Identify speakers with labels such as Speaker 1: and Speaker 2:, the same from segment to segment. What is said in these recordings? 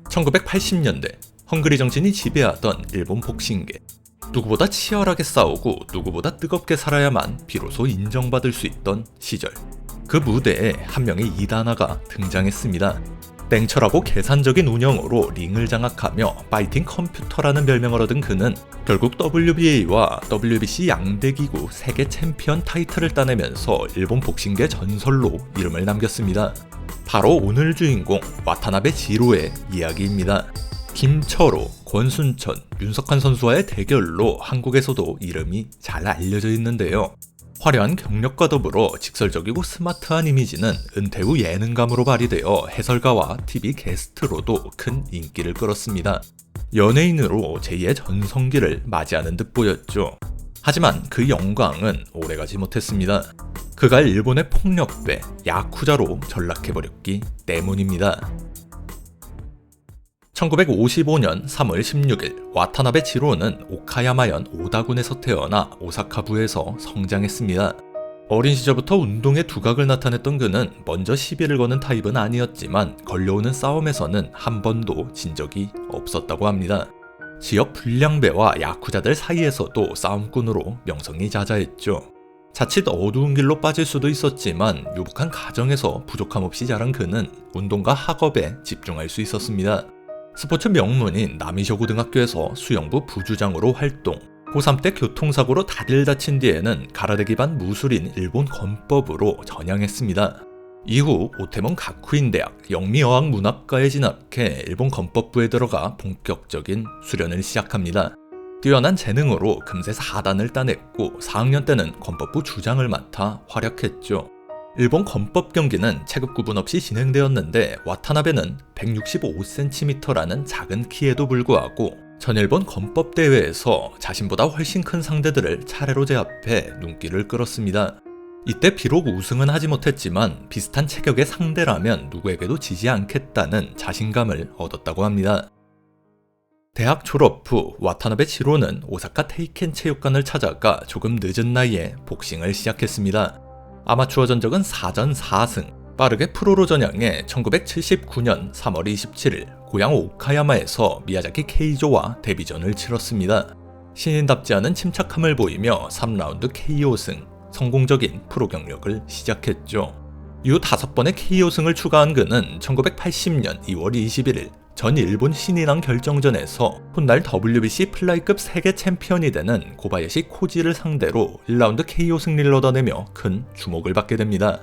Speaker 1: 1980년대 헝그리 정신이 지배하던 일본 복싱계. 누구보다 치열하게 싸우고 누구보다 뜨겁게 살아야만 비로소 인정받을 수 있던 시절. 그 무대에 한 명의 이단아가 등장했습니다. 냉철하고 계산적인 운영으로 링을 장악하며 파이팅 컴퓨터라는 별명을 얻은 그는 결국 WBA와 WBC 양대기구 세계 챔피언 타이틀을 따내면서 일본 복싱계 전설로 이름을 남겼습니다. 바로 오늘 주인공 와타나베 지로의 이야기입니다. 김철호, 권순천, 윤석한 선수와의 대결로 한국에서도 이름이 잘 알려져 있는데요. 화려한 경력과 더불어 직설적이고 스마트한 이미지는 은퇴 후 예능감으로 발휘되어 해설가와 TV 게스트로도 큰 인기를 끌었습니다. 연예인으로 제2의 전성기를 맞이하는 듯 보였죠. 하지만 그 영광은 오래가지 못했습니다. 그가 일본의 폭력배 야쿠자로 전락해버렸기 때문입니다. 1955년 3월 16일 와타나베 지로는 오카야마현 오다군에서 태어나 오사카부에서 성장했습니다. 어린 시절부터 운동의 두각을 나타냈던 그는 먼저 시비를 거는 타입은 아니었지만 걸려오는 싸움에서는 한 번도 진 적이 없었다고 합니다. 지역 불량배와 야쿠자들 사이에서도 싸움꾼으로 명성이 자자했죠. 자칫 어두운 길로 빠질 수도 있었지만 유복한 가정에서 부족함 없이 자란 그는 운동과 학업에 집중할 수 있었습니다. 스포츠 명문인 나미셔고등학교에서 수영부 부주장으로 활동, 고3 때 교통사고로 다리를 다친 뒤에는 가라데 기반 무술인 일본 건법으로 전향했습니다. 이후 오테몬 가쿠인 대학 영미어학문학과에 진학해 일본 건법부에 들어가 본격적인 수련을 시작합니다. 뛰어난 재능으로 금세 4단을 따냈고 4학년 때는 건법부 주장을 맡아 활약했죠. 일본 건법 경기는 체급 구분 없이 진행되었는데 와타나베는 165cm라는 작은 키에도 불구하고 전일본 건법 대회에서 자신보다 훨씬 큰 상대들을 차례로 제압해 눈길을 끌었습니다. 이때 비록 우승은 하지 못했지만 비슷한 체격의 상대라면 누구에게도 지지 않겠다는 자신감을 얻었다고 합니다. 대학 졸업 후 와타나베 지로는 오사카 테이켄 체육관을 찾아가 조금 늦은 나이에 복싱을 시작했습니다. 아마추어 전적은 4전 4승, 빠르게 프로로 전향해 1979년 3월 27일 고향 오카야마에서 미야자키 케이조와 데뷔전을 치렀습니다. 신인답지 않은 침착함을 보이며 3라운드 KO승, 성공적인 프로 경력을 시작했죠. 이후 5번의 KO승을 추가한 그는 1980년 2월 21일 전 일본 신인왕 결정전에서 훗날 WBC 플라이급 세계 챔피언이 되는 고바야시 코지를 상대로 1라운드 KO 승리를 얻어내며 큰 주목을 받게 됩니다.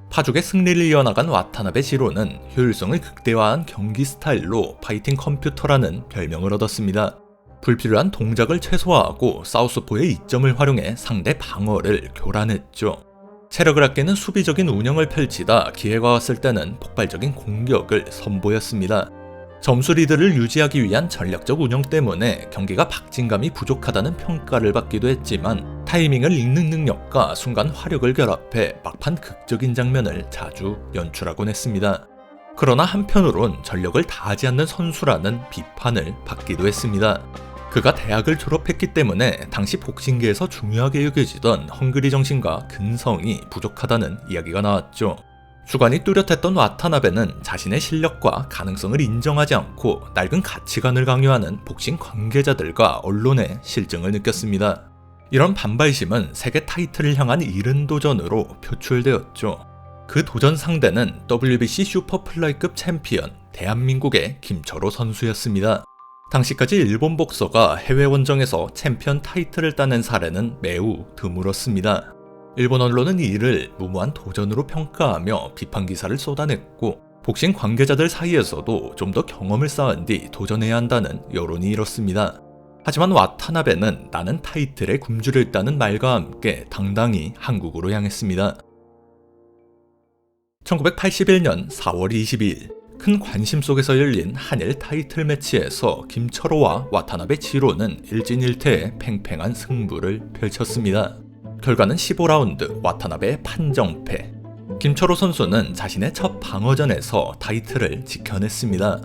Speaker 1: 파죽의 승리를 이어나간 와타나베 지로는 효율성을 극대화한 경기 스타일로 파이팅 컴퓨터라는 별명을 얻었습니다. 불필요한 동작을 최소화하고 사우스포의 이점을 활용해 상대 방어를 교란했죠. 체력을 아끼는 수비적인 운영을 펼치다 기회가 왔을 때는 폭발적인 공격을 선보였습니다. 점수 리드를 유지하기 위한 전략적 운영 때문에 경기가 박진감이 부족하다는 평가를 받기도 했지만 타이밍을 읽는 능력과 순간 화력을 결합해 막판 극적인 장면을 자주 연출하곤 했습니다. 그러나 한편으론 전력을 다하지 않는 선수라는 비판을 받기도 했습니다. 그가 대학을 졸업했기 때문에 당시 복싱계에서 중요하게 여겨지던 헝그리 정신과 근성이 부족하다는 이야기가 나왔죠. 주관이 뚜렷했던 와타나베는 자신의 실력과 가능성을 인정하지 않고 낡은 가치관을 강요하는 복싱 관계자들과 언론의 실증을 느꼈습니다. 이런 반발심은 세계 타이틀을 향한 이른 도전으로 표출되었죠. 그 도전 상대는 WBC 슈퍼플라이급 챔피언 대한민국의 김철호 선수였습니다. 당시까지 일본 복서가 해외 원정에서 챔피언 타이틀을 따낸 사례는 매우 드물었습니다. 일본 언론은 이를 무모한 도전으로 평가하며 비판 기사를 쏟아냈고 복싱 관계자들 사이에서도 좀 더 경험을 쌓은 뒤 도전해야 한다는 여론이 일었습니다. 하지만 와타나베는 나는 타이틀에 굶주려 있다는 말과 함께 당당히 한국으로 향했습니다. 1981년 4월 22일 큰 관심 속에서 열린 한일 타이틀 매치에서 김철호와 와타나베 지로는 일진일퇴의 팽팽한 승부를 펼쳤습니다. 결과는 15라운드 와타나베의 판정패. 김철호 선수는 자신의 첫 방어전에서 타이틀을 지켜냈습니다.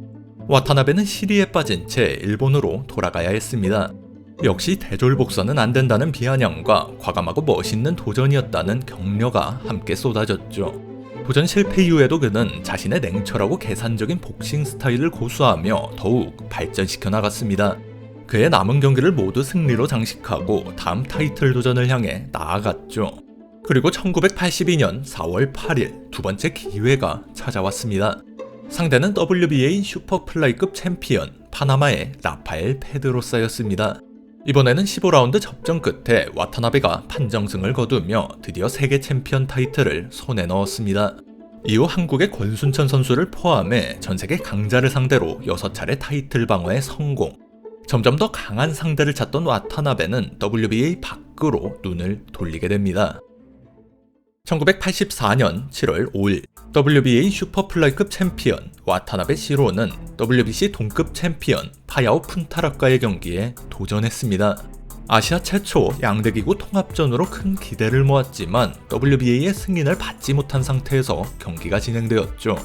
Speaker 1: 와타나베는 시리에 빠진 채 일본으로 돌아가야 했습니다. 역시 대졸복선은 안 된다는 비아냥과 과감하고 멋있는 도전이었다는 격려가 함께 쏟아졌죠. 도전 실패 이후에도 그는 자신의 냉철하고 계산적인 복싱 스타일을 고수하며 더욱 발전시켜 나갔습니다. 그의 남은 경기를 모두 승리로 장식하고 다음 타이틀 도전을 향해 나아갔죠. 그리고 1982년 4월 8일 두 번째 기회가 찾아왔습니다. 상대는 WBA 슈퍼플라이급 챔피언 파나마의 라파엘 페드로사였습니다. 이번에는 15라운드 접전 끝에 와타나베가 판정승을 거두며 드디어 세계 챔피언 타이틀을 손에 넣었습니다. 이후 한국의 권순천 선수를 포함해 전세계 강자를 상대로 6차례 타이틀 방어에 성공. 점점 더 강한 상대를 찾던 와타나베는 WBA 밖으로 눈을 돌리게 됩니다. 1984년 7월 5일 WBA 슈퍼플라이급 챔피언 와타나베 시로는 WBC 동급 챔피언 파야오 푼타락과의 경기에 도전했습니다. 아시아 최초 양대기구 통합전으로 큰 기대를 모았지만 WBA의 승인을 받지 못한 상태에서 경기가 진행되었죠.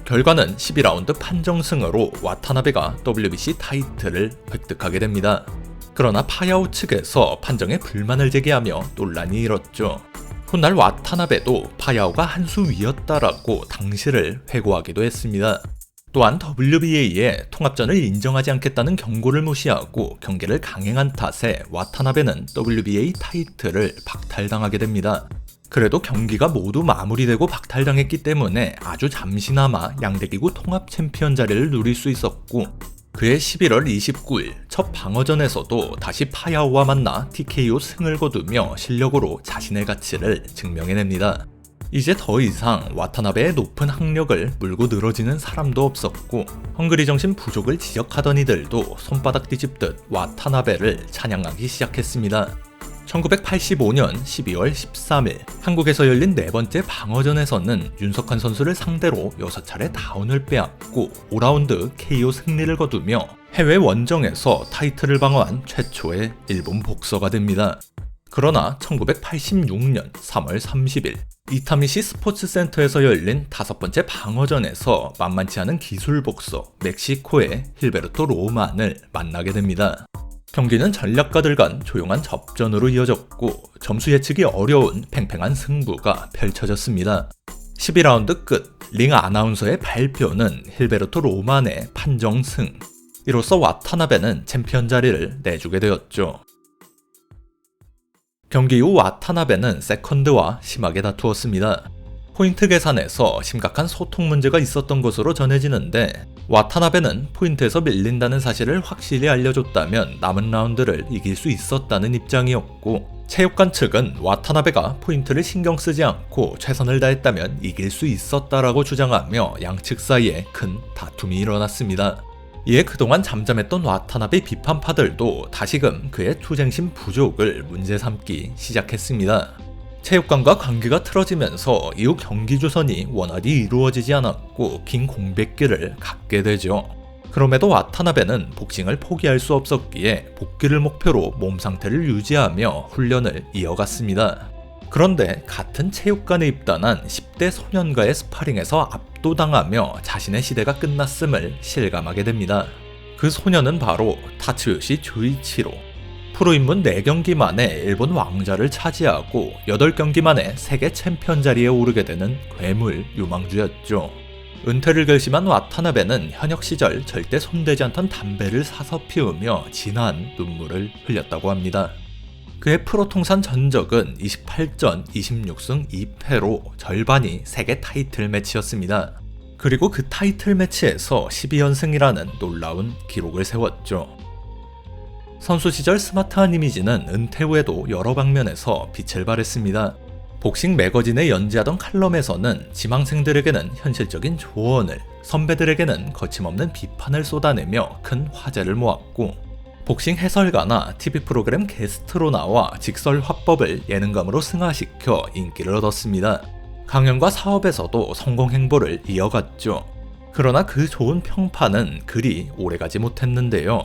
Speaker 1: 결과는 12라운드 판정승으로 와타나베가 WBC 타이틀을 획득하게 됩니다. 그러나 파야오 측에서 판정에 불만을 제기하며 논란이 일었죠. 훗날 와타나베도 파야오가 한 수 위였다라고 당시를 회고하기도 했습니다. 또한 WBA의 통합전을 인정하지 않겠다는 경고를 무시하고 경기를 강행한 탓에 와타나베는 WBA 타이틀을 박탈당하게 됩니다. 그래도 경기가 모두 마무리되고 박탈당했기 때문에 아주 잠시나마 양대기구 통합 챔피언 자리를 누릴 수 있었고, 그해 11월 29일 첫 방어전에서도 다시 파야오와 만나 TKO 승을 거두며 실력으로 자신의 가치를 증명해냅니다. 이제 더 이상 와타나베의 높은 학력을 물고 늘어지는 사람도 없었고, 헝그리 정신 부족을 지적하던 이들도 손바닥 뒤집듯 와타나베를 찬양하기 시작했습니다. 1985년 12월 13일 한국에서 열린 네 번째 방어전에서는 윤석환 선수를 상대로 6차례 다운을 빼앗고 5라운드 KO 승리를 거두며 해외 원정에서 타이틀을 방어한 최초의 일본 복서가 됩니다. 그러나 1986년 3월 30일 이타미시 스포츠센터에서 열린 다섯 번째 방어전에서 만만치 않은 기술 복서 멕시코의 힐베르토 로만을 만나게 됩니다. 경기는 전략가들 간 조용한 접전으로 이어졌고 점수 예측이 어려운 팽팽한 승부가 펼쳐졌습니다. 12라운드 끝 링 아나운서의 발표는 힐베르토 로만의 판정승. 이로써 와타나베는 챔피언 자리를 내주게 되었죠. 경기 후 와타나베는 세컨드와 심하게 다투었습니다. 포인트 계산에서 심각한 소통 문제가 있었던 것으로 전해지는데, 와타나베는 포인트에서 밀린다는 사실을 확실히 알려줬다면 남은 라운드를 이길 수 있었다는 입장이었고, 체육관 측은 와타나베가 포인트를 신경 쓰지 않고 최선을 다했다면 이길 수 있었다라고 주장하며 양측 사이에 큰 다툼이 일어났습니다. 이에 그동안 잠잠했던 와타나베 비판파들도 다시금 그의 투쟁심 부족을 문제 삼기 시작했습니다. 체육관과 관계가 틀어지면서 이후 경기 조선이 원활히 이루어지지 않았고 긴 공백기를 갖게 되죠. 그럼에도 와타나베는 복싱을 포기할 수 없었기에 복귀를 목표로 몸 상태를 유지하며 훈련을 이어갔습니다. 그런데 같은 체육관에 입단한 10대 소년과의 스파링에서 압도당하며 자신의 시대가 끝났음을 실감하게 됩니다. 그 소년은 바로 타츠요시 조이치로. 프로 입문 4경기 만에 일본 왕자를 차지하고 8경기 만에 세계 챔피언 자리에 오르게 되는 괴물 유망주였죠. 은퇴를 결심한 와타나베는 현역 시절 절대 손대지 않던 담배를 사서 피우며 진한 눈물을 흘렸다고 합니다. 그의 프로 통산 전적은 28전 26승 2패로 절반이 세계 타이틀 매치였습니다. 그리고 그 타이틀 매치에서 12연승이라는 놀라운 기록을 세웠죠. 선수 시절 스마트한 이미지는 은퇴 후에도 여러 방면에서 빛을 발했습니다. 복싱 매거진에 연재하던 칼럼에서는 지망생들에게는 현실적인 조언을, 선배들에게는 거침없는 비판을 쏟아내며 큰 화제를 모았고, 복싱 해설가나 TV 프로그램 게스트로 나와 직설 화법을 예능감으로 승화시켜 인기를 얻었습니다. 강연과 사업에서도 성공 행보를 이어갔죠. 그러나 그 좋은 평판은 그리 오래가지 못했는데요.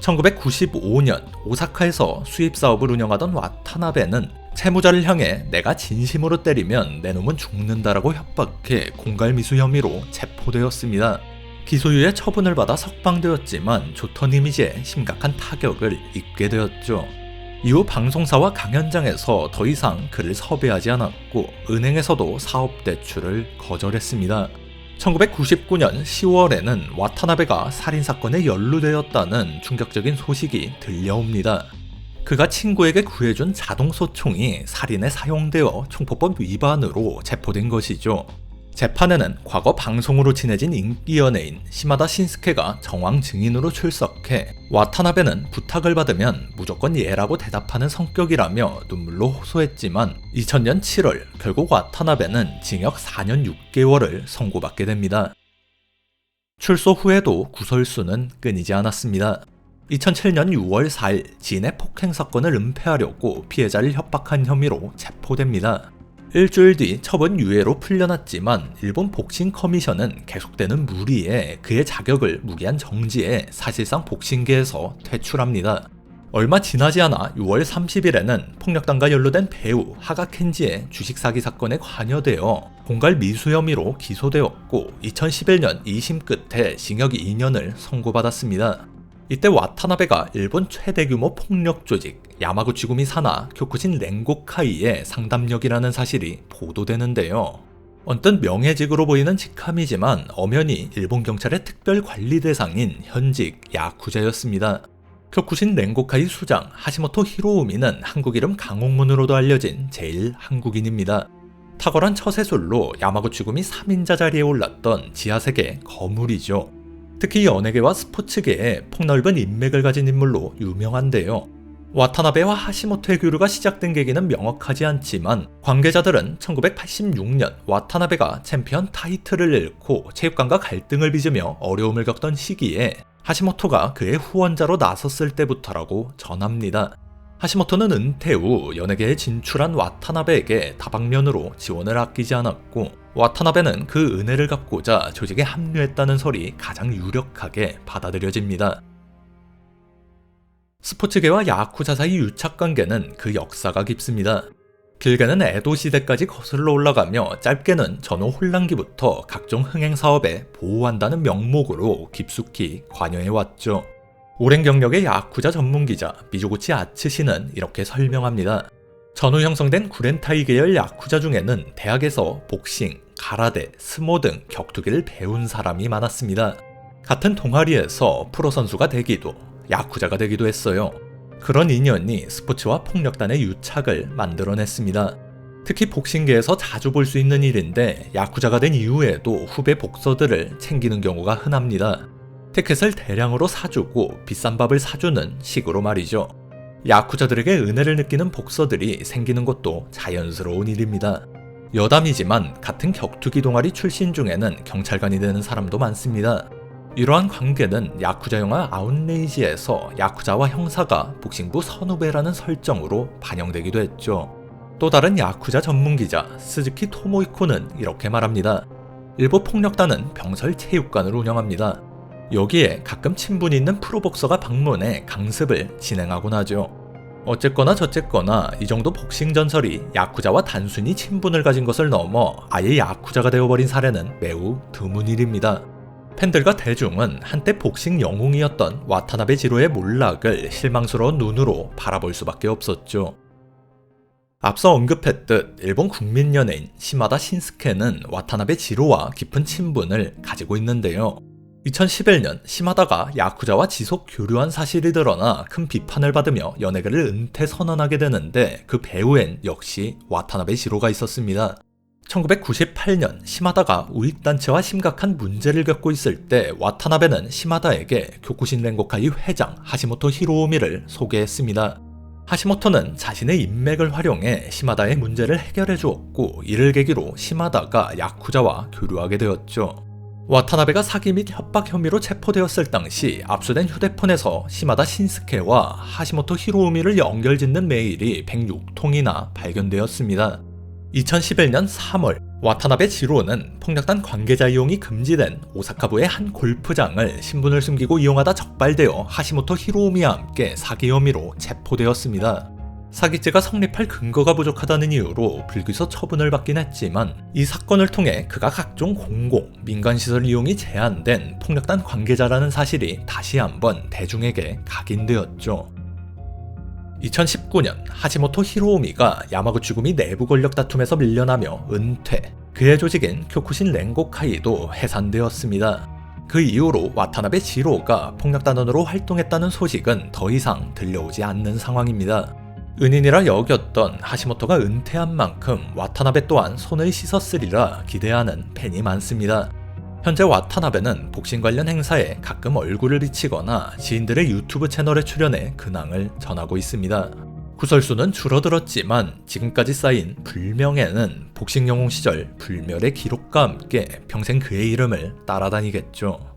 Speaker 1: 1995년 오사카에서 수입 사업을 운영하던 와타나베는 채무자를 향해 내가 진심으로 때리면 내 놈은 죽는다라고 협박해 공갈미수 혐의로 체포되었습니다. 기소유예 처분을 받아 석방되었지만 좋던 이미지에 심각한 타격을 입게 되었죠. 이후 방송사와 강연장에서 더 이상 그를 섭외하지 않았고 은행에서도 사업 대출을 거절했습니다. 1999년 10월에는 와타나베가 살인사건에 연루되었다는 충격적인 소식이 들려옵니다. 그가 친구에게 구해준 자동소총이 살인에 사용되어 총포법 위반으로 체포된 것이죠. 재판에는 과거 방송으로 친해진 인기 연예인 시마다 신스케가 정황 증인으로 출석해 와타나베는 부탁을 받으면 무조건 예라고 대답하는 성격이라며 눈물로 호소했지만 2000년 7월 결국 와타나베는 징역 4년 6개월을 선고받게 됩니다. 출소 후에도 구설수는 끊이지 않았습니다. 2007년 6월 4일 지인의 폭행 사건을 은폐하려고 피해자를 협박한 혐의로 체포됩니다. 일주일 뒤 처분 유예로 풀려났지만 일본 복싱 커미션은 계속되는 무리에 그의 자격을 무기한 정지해 사실상 복싱계에서 퇴출합니다. 얼마 지나지 않아 6월 30일에는 폭력단과 연루된 배우 하가 켄지의 주식 사기 사건에 관여되어 공갈 미수 혐의로 기소되었고 2011년 2심 끝에 징역 2년을 선고받았습니다. 이때 와타나베가 일본 최대 규모 폭력 조직 야마구치구미 산하 교쿠신 렌고카이의 상담력이라는 사실이 보도되는데요. 언뜻 명예직으로 보이는 직함이지만 엄연히 일본 경찰의 특별 관리 대상인 현직 야쿠자였습니다. 교쿠신 렌고카이 수장 하시모토 히로우미는 한국 이름 강홍문으로도 알려진 제일 한국인입니다. 탁월한 처세술로 야마구치구미 3인자 자리에 올랐던 지하세계 거물이죠. 특히 연예계와 스포츠계에 폭넓은 인맥을 가진 인물로 유명한데요. 와타나베와 하시모토의 교류가 시작된 계기는 명확하지 않지만 관계자들은 1986년 와타나베가 챔피언 타이틀을 잃고 체육관과 갈등을 빚으며 어려움을 겪던 시기에 하시모토가 그의 후원자로 나섰을 때부터라고 전합니다. 하시모토는 은퇴 후 연예계에 진출한 와타나베에게 다방면으로 지원을 아끼지 않았고 와타나베는 그 은혜를 갚고자 조직에 합류했다는 설이 가장 유력하게 받아들여집니다. 스포츠계와 야쿠자 사이 유착관계는 그 역사가 깊습니다. 길게는 에도 시대까지 거슬러 올라가며 짧게는 전후 혼란기부터 각종 흥행사업에 보호한다는 명목으로 깊숙이 관여해왔죠. 오랜 경력의 야쿠자 전문기자 미조구치 아츠시는 이렇게 설명합니다. 전후 형성된 구렌타이 계열 야쿠자 중에는 대학에서 복싱, 가라데, 스모 등 격투기를 배운 사람이 많았습니다. 같은 동아리에서 프로 선수가 되기도, 야쿠자가 되기도 했어요. 그런 인연이 스포츠와 폭력단의 유착을 만들어냈습니다. 특히 복싱계에서 자주 볼 수 있는 일인데 야쿠자가 된 이후에도 후배 복서들을 챙기는 경우가 흔합니다. 티켓을 대량으로 사주고 비싼 밥을 사주는 식으로 말이죠. 야쿠자들에게 은혜를 느끼는 복서들이 생기는 것도 자연스러운 일입니다. 여담이지만 같은 격투기 동아리 출신 중에는 경찰관이 되는 사람도 많습니다. 이러한 관계는 야쿠자 영화 아웃레이지에서 야쿠자와 형사가 복싱부 선후배라는 설정으로 반영되기도 했죠. 또 다른 야쿠자 전문기자 스즈키 토모이코는 이렇게 말합니다. 일부 폭력단은 병설 체육관을 운영합니다. 여기에 가끔 친분이 있는 프로복서가 방문해 강습을 진행하곤 하죠. 어쨌거나 저쨌거나 이 정도 복싱 전설이 야쿠자와 단순히 친분을 가진 것을 넘어 아예 야쿠자가 되어버린 사례는 매우 드문 일입니다. 팬들과 대중은 한때 복싱 영웅이었던 와타나베 지로의 몰락을 실망스러운 눈으로 바라볼 수밖에 없었죠. 앞서 언급했듯 일본 국민 연예인 시마다 신스케는 와타나베 지로와 깊은 친분을 가지고 있는데요. 2011년 시마다가 야쿠자와 지속 교류한 사실이 드러나 큰 비판을 받으며 연예계를 은퇴 선언하게 되는데 그 배후엔 역시 와타나베 지로가 있었습니다. 1998년 시마다가 우익단체와 심각한 문제를 겪고 있을 때 와타나베는 시마다에게 교쿠신 렌고카이 회장 하시모토 히로우미를 소개했습니다. 하시모토는 자신의 인맥을 활용해 시마다의 문제를 해결해 주었고 이를 계기로 시마다가 야쿠자와 교류하게 되었죠. 와타나베가 사기 및 협박 혐의로 체포되었을 당시 압수된 휴대폰에서 시마다 신스케와 하시모토 히로우미를 연결짓는 메일이 106통이나 발견되었습니다. 2011년 3월 와타나베 지로는 폭력단 관계자 이용이 금지된 오사카부의 한 골프장을 신분을 숨기고 이용하다 적발되어 하시모토 히로우미와 함께 사기 혐의로 체포되었습니다. 사기죄가 성립할 근거가 부족하다는 이유로 불기소 처분을 받긴 했지만 이 사건을 통해 그가 각종 공공, 민간시설 이용이 제한된 폭력단 관계자라는 사실이 다시 한번 대중에게 각인되었죠. 2019년 하시모토 히로오미가 야마구치구미 내부 권력 다툼에서 밀려나며 은퇴. 그의 조직인 쿄쿠신 렌고카이도 해산되었습니다. 그 이후로 와타나베 지로가 폭력단원으로 활동했다는 소식은 더 이상 들려오지 않는 상황입니다. 은인이라 여겼던 하시모토가 은퇴한 만큼 와타나베 또한 손을 씻었으리라 기대하는 팬이 많습니다. 현재 와타나베는 복싱 관련 행사에 가끔 얼굴을 비치거나 지인들의 유튜브 채널에 출연해 근황을 전하고 있습니다. 구설수는 줄어들었지만 지금까지 쌓인 불명예는 복싱 영웅 시절 불멸의 기록과 함께 평생 그의 이름을 따라다니겠죠.